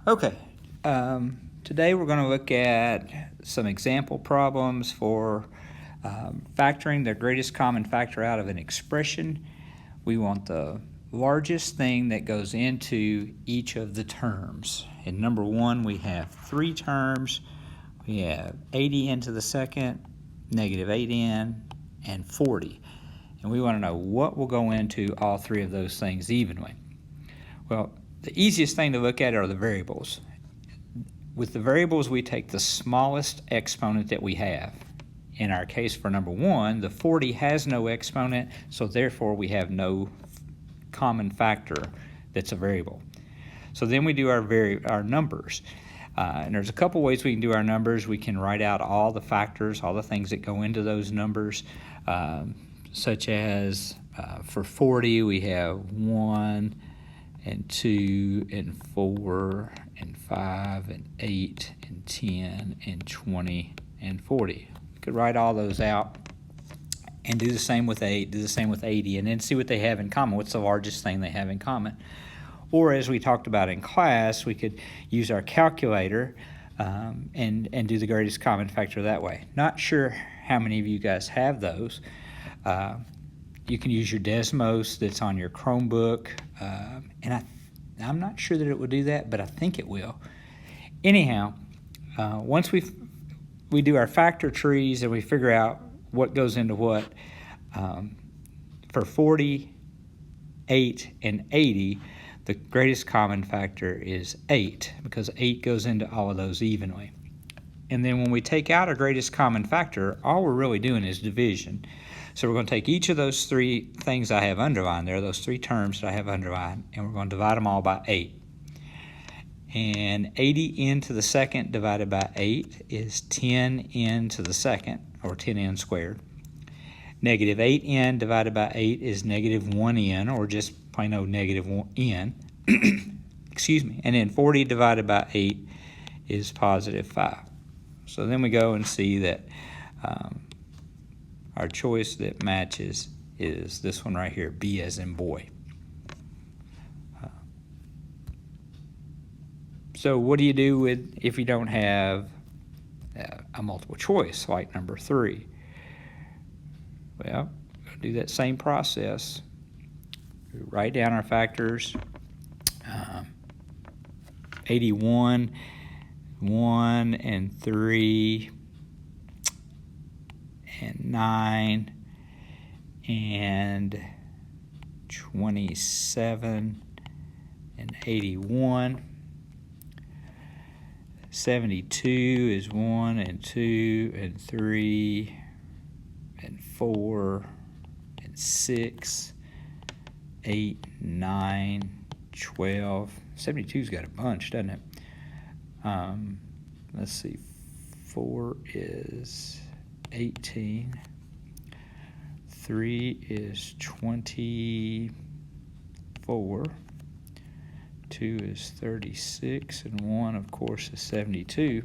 Okay, today we're going to look at some example problems for factoring the greatest common factor out of an expression. We want the largest thing that goes into each of the terms. In number one, we have three terms. We have 80 to the second, negative 8n, and 40. And we want to know what will go into all three of those things evenly. Well, the easiest thing to look at are the variables. With the variables, we take the smallest exponent that we have. In our case for number one, the 40 has no exponent, so therefore we have no common factor that's a variable. So then we do our numbers. And there's a couple ways we can do our numbers. We can write out all the factors, all the things that go into those numbers, such as for 40 we have 1 and 2 and 4 and 5 and 8 and 10 and 20 and 40. We could write all those out and do the same with 8, do the same with 80, and then see what they have in common. What's the largest thing they have in common? Or as we talked about in class, we could use our calculator and do the greatest common factor that way. Not sure how many of you guys have those. You can use your Desmos that's on your Chromebook, and I'm not sure that it will do that, but I think it will. Anyhow, once we do our factor trees and we figure out what goes into what, for 40, 8, and 80, the greatest common factor is 8, because 8 goes into all of those evenly. And then when we take out our greatest common factor, all we're really doing is division. So we're going to take each of those three things I have underlined there, those three terms that I have underlined, and we're going to divide them all by 8. And 80n to the second divided by 8 is 10n to the second, or 10n squared. Negative 8n divided by 8 is negative 1n, or just plain old negative n. Excuse me. And then 40 divided by 8 is positive 5. So then we go and see that our choice that matches is this one right here, B as in boy. So what do you do if you don't have a multiple choice like number 3? Well, we'll do that same process. We write down our factors. 81, 1 and 3, and 9, and 27, and 81. 72 is 1 and 2 and 3 and 4 and 6, 8, 9, 12. 72's got a bunch, doesn't it? Let's see. 4 is 18. 3 is 24. 2 is 36, and 1, of course, is 72.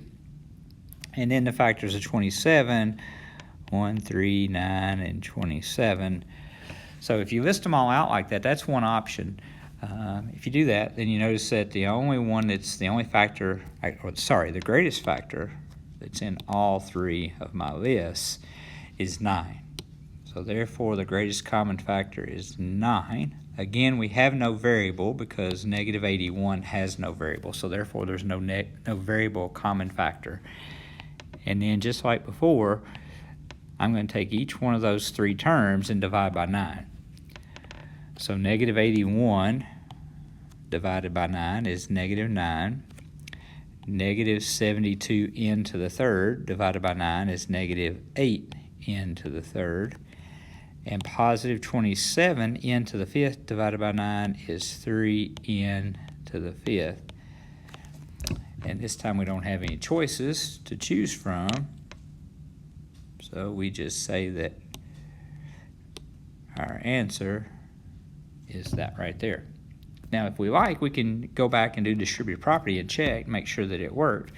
And then the factors of 27, 1, 3, 9, and 27. So if you list them all out like that, that's one option. If you do that, then you notice that the greatest factor that's in all three of my lists is 9. So therefore, the greatest common factor is 9. Again, we have no variable because negative 81 has no variable, so therefore there's no variable common factor. And then just like before, I'm going to take each one of those three terms and divide by 9. So negative 81 divided by 9 is negative 9. Negative 72n to the third divided by 9 is negative 8n to the third. And positive 27n to the fifth divided by 9 is 3n to the fifth. And this time we don't have any choices to choose from, so we just say that our answer is that right there. Now, if we like, we can go back and do distributive property and check, make sure that it worked.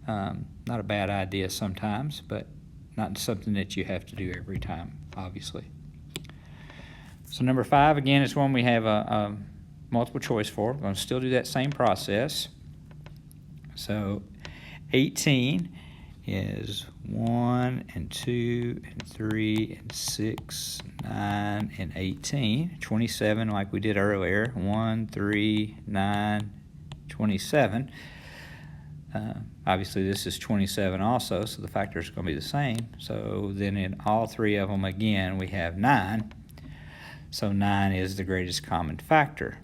Not a bad idea sometimes, but not something that you have to do every time, obviously. So number 5, again, is one we have a multiple choice for. We're going to still do that same process. So 18 is 1 and 2 and 3 and 6, 9 and 18. 27, like we did earlier, 1, 3, 9, 27. Obviously this is 27 also, so the factors are going to be the same. So then in all three of them again we have 9. So 9 is the greatest common factor.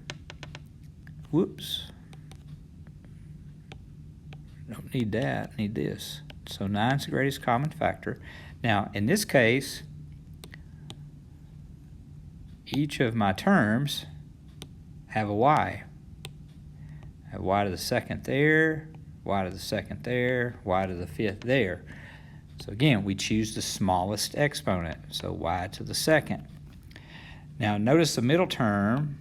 Whoops. Don't need that, need this. So 9 is the greatest common factor. Now in this case, each of my terms have a y. I have y to the second there, y to the second there, y to the fifth there. So again, we choose the smallest exponent, so y to the second. Now notice the middle term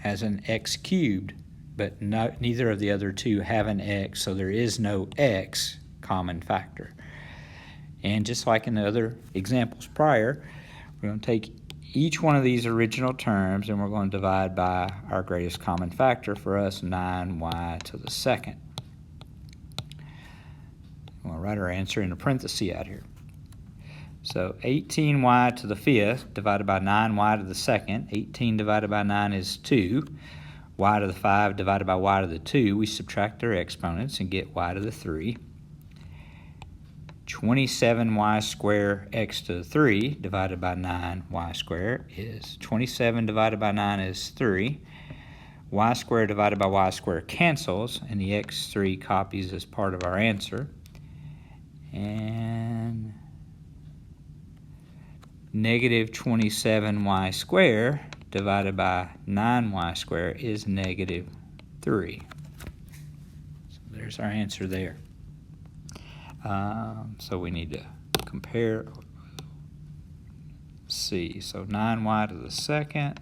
has an x cubed, but neither of the other two have an x, so there is no x common factor. And just like in the other examples prior, we're going to take each one of these original terms and we're going to divide by our greatest common factor, for us 9y to the second. We'll write our answer in a parenthesis out here. So 18y to the fifth divided by 9y to the second. 18 divided by 9 is 2. Y to the 5 divided by y to the 2. We subtract their exponents and get y to the 3. 27y squared x to the 3 divided by 9y squared is 27 divided by 9 is 3. Y squared divided by y squared cancels, and the x3 copies as part of our answer. And negative 27y squared divided by 9y squared is negative 3. So there's our answer there. So we need to compare C. So 9y to the second,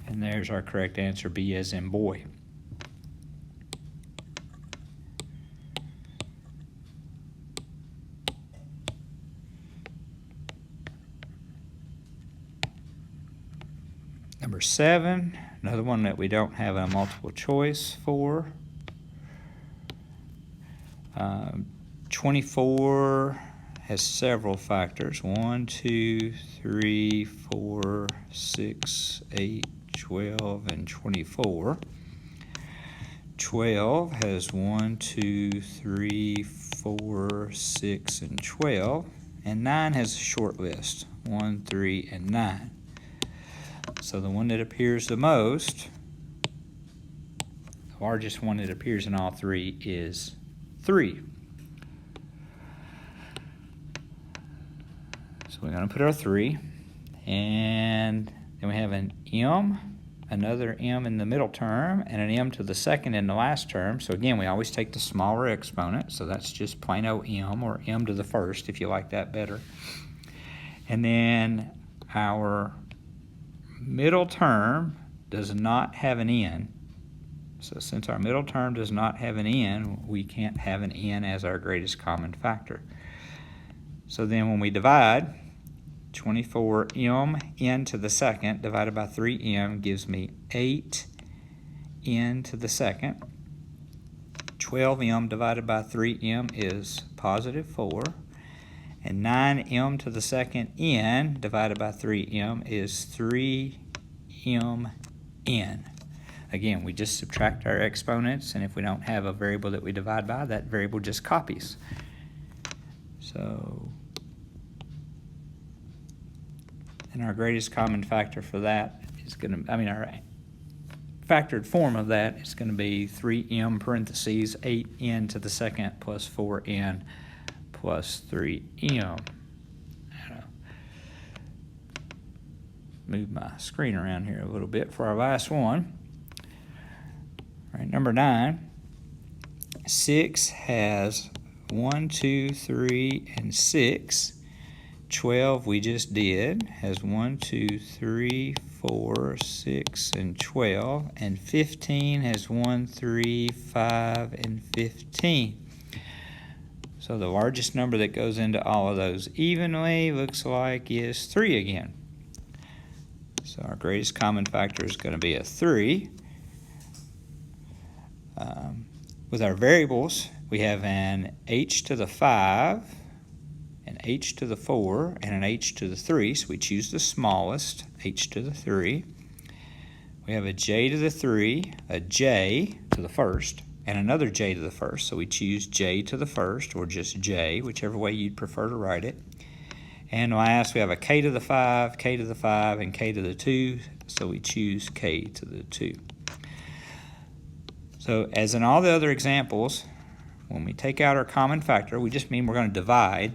and there's our correct answer, B as in boy. Number 7, another one that we don't have a multiple choice for. 24 has several factors. 1, 2, 3, 4, 6, 8, 12, and 24. 12 has 1, 2, 3, 4, 6, and 12. And 9 has a short list, 1, 3, and 9. So the one that appears the most, the largest one that appears in all three, is 3. So we're going to put our 3, and then we have an m, another m in the middle term, and an m to the second in the last term. So again, we always take the smaller exponent, so that's just plain old m, or m to the first if you like that better. And then our middle term does not have an n. So since our middle term does not have an n, we can't have an n as our greatest common factor. So then when we divide, 24m n to the second divided by 3m gives me 8n to the second. 12m divided by 3m is positive 4. And 9m to the second n divided by 3m is 3mn. Again, we just subtract our exponents, and if we don't have a variable that we divide by, that variable just copies. So, and our greatest common factor for that is going to, our factored form of that is going to be 3m parentheses 8n to the second plus 4n plus 3m. Move my screen around here a little bit for our last one. All right, number 9. 6 has 1, 2, 3, and 6. 12 we just did has 1, 2, 3, 4, 6, and 12. And 15 has 1, 3, 5, and 15. So the largest number that goes into all of those evenly looks like is 3 again. So our greatest common factor is going to be a 3. With our variables, we have an h to the 5, an h to the 4, and an h to the 3, so we choose the smallest, h to the 3. We have a j to the 3, a j to the first, and another j to the first, so we choose j to the first, or just j, whichever way you'd prefer to write it. And last, we have a k to the 5, k to the 5, and k to the 2, so we choose k to the 2. So as in all the other examples, when we take out our common factor, we just mean we're going to divide.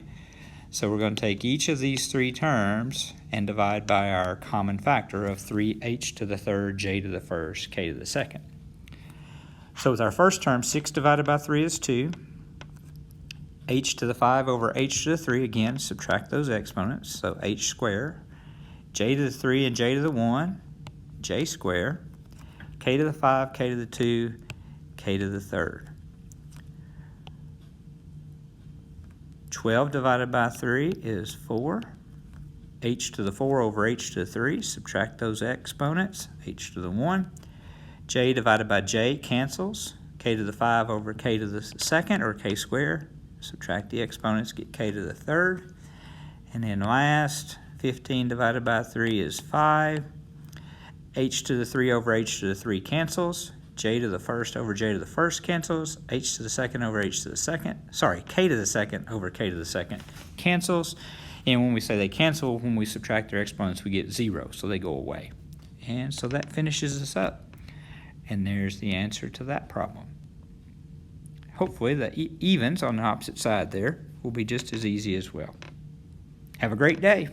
So we're going to take each of these three terms and divide by our common factor of 3h to the third, j to the first, k to the second. So with our first term, 6 divided by 3 is 2. H to the 5 over h to the 3, again, subtract those exponents, so h squared. J to the 3 and j to the 1, j squared. K to the 5, k to the 2, k to the third. 12 divided by 3 is 4. H to the 4 over h to the 3, subtract those exponents, h to the 1. J divided by j cancels. K to the 5 over k to the second, or k squared. Subtract the exponents, get k to the third. And then last, 15 divided by 3 is 5. H to the 3 over h to the 3 cancels. J to the first over j to the first cancels. H to the second over h to the second. Sorry, k to the second over k to the second cancels. And when we say they cancel, when we subtract their exponents, we get 0, so they go away. And so that finishes us up. And there's the answer to that problem. Hopefully the evens on the opposite side there will be just as easy as well. Have a great day.